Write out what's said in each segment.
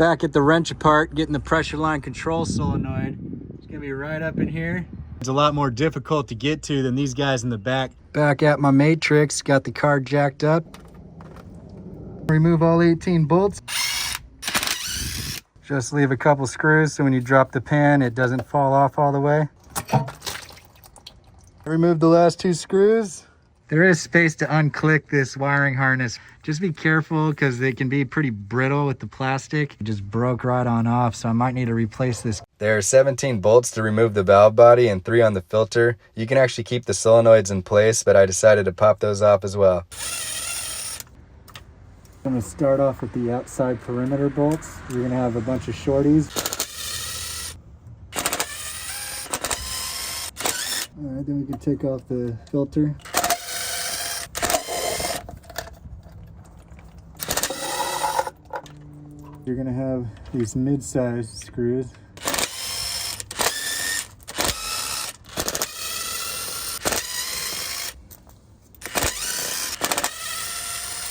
Back at the wrench apart, getting the pressure line control solenoid. It's gonna be right up in here. It's a lot more difficult to get to than these guys in the back. Back at my matrix, got the car jacked up. Remove all 18 bolts. Just leave a couple screws so when you drop the pan, it doesn't fall off all the way. Remove the last 2 screws. There is space to unclick this wiring harness. Just be careful because they can be pretty brittle with the plastic. It just broke right on off, so I might need to replace this. There are 17 bolts to remove the valve body and 3 on the filter. You can actually keep the solenoids in place, but I decided to pop those off as well. I'm gonna start off with the outside perimeter bolts. You're gonna have a bunch of shorties. All right, then we can take off the filter. You're gonna have these mid-sized screws.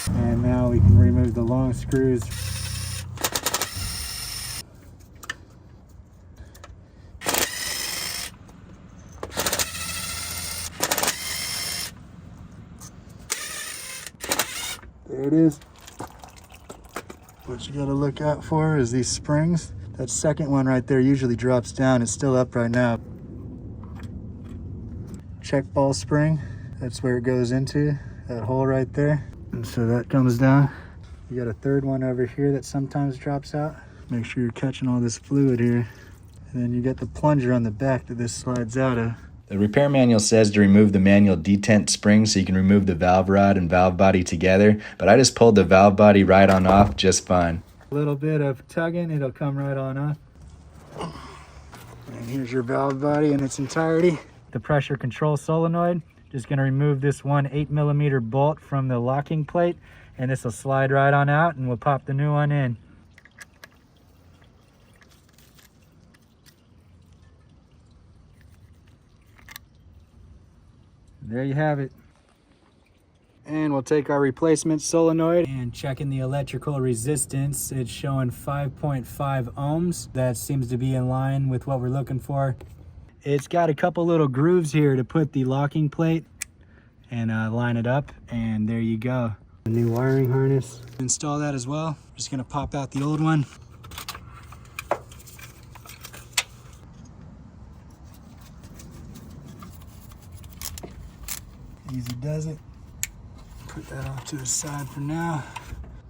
And now we can remove the long screws. There it is. What you gotta look out for is these springs. That second one right there usually drops down. It's still up right now. Check ball spring. That's where it goes into, that hole right there. And so that comes down. You got a third one over here that sometimes drops out. Make sure you're catching all this fluid here. And then you got the plunger on the back that this slides out of. The repair manual says to remove the manual detent spring so you can remove the valve rod and valve body together, but I just pulled the valve body right on off just fine. A little bit of tugging, it'll come right on off. And here's your valve body in its entirety. The pressure control solenoid, just gonna remove this one 8mm bolt from the locking plate, and this will slide right on out and we'll pop the new one in. There you have it. And we'll take our replacement solenoid and check in the electrical resistance. It's showing 5.5 ohms. That seems to be in line with what we're looking for. It's got a couple little grooves here to put the locking plate and line it up, and there you go. A new wiring harness. Install that as well. Just gonna pop out the old one. Easy does it. Put that off to the side for now.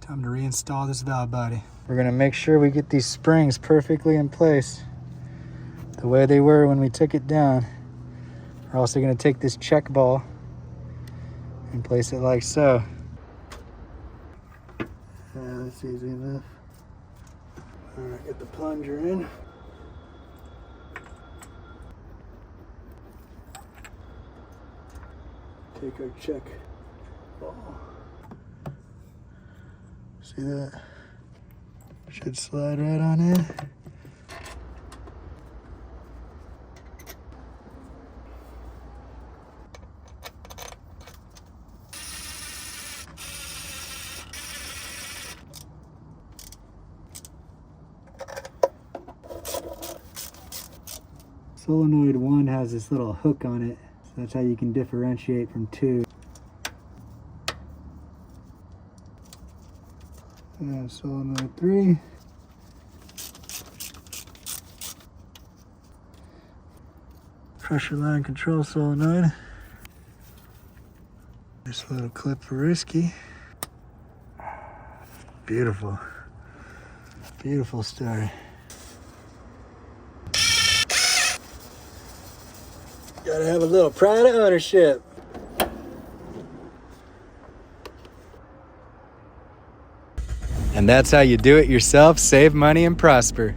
Time to reinstall this valve body. We're gonna make sure we get these springs perfectly in place the way they were when we took it down. We're also gonna take this check ball and place it like so. Yeah, that's easy enough. All right, get the plunger in. Take our check ball. See that? Should slide right on in. Solenoid 1 has this little hook on it. That's how you can differentiate from 2. And solenoid 3. Pressure line control solenoid. This little clip for risky. Beautiful. Beautiful story. Gotta have a little pride of ownership. And that's how you do it yourself, save money and prosper.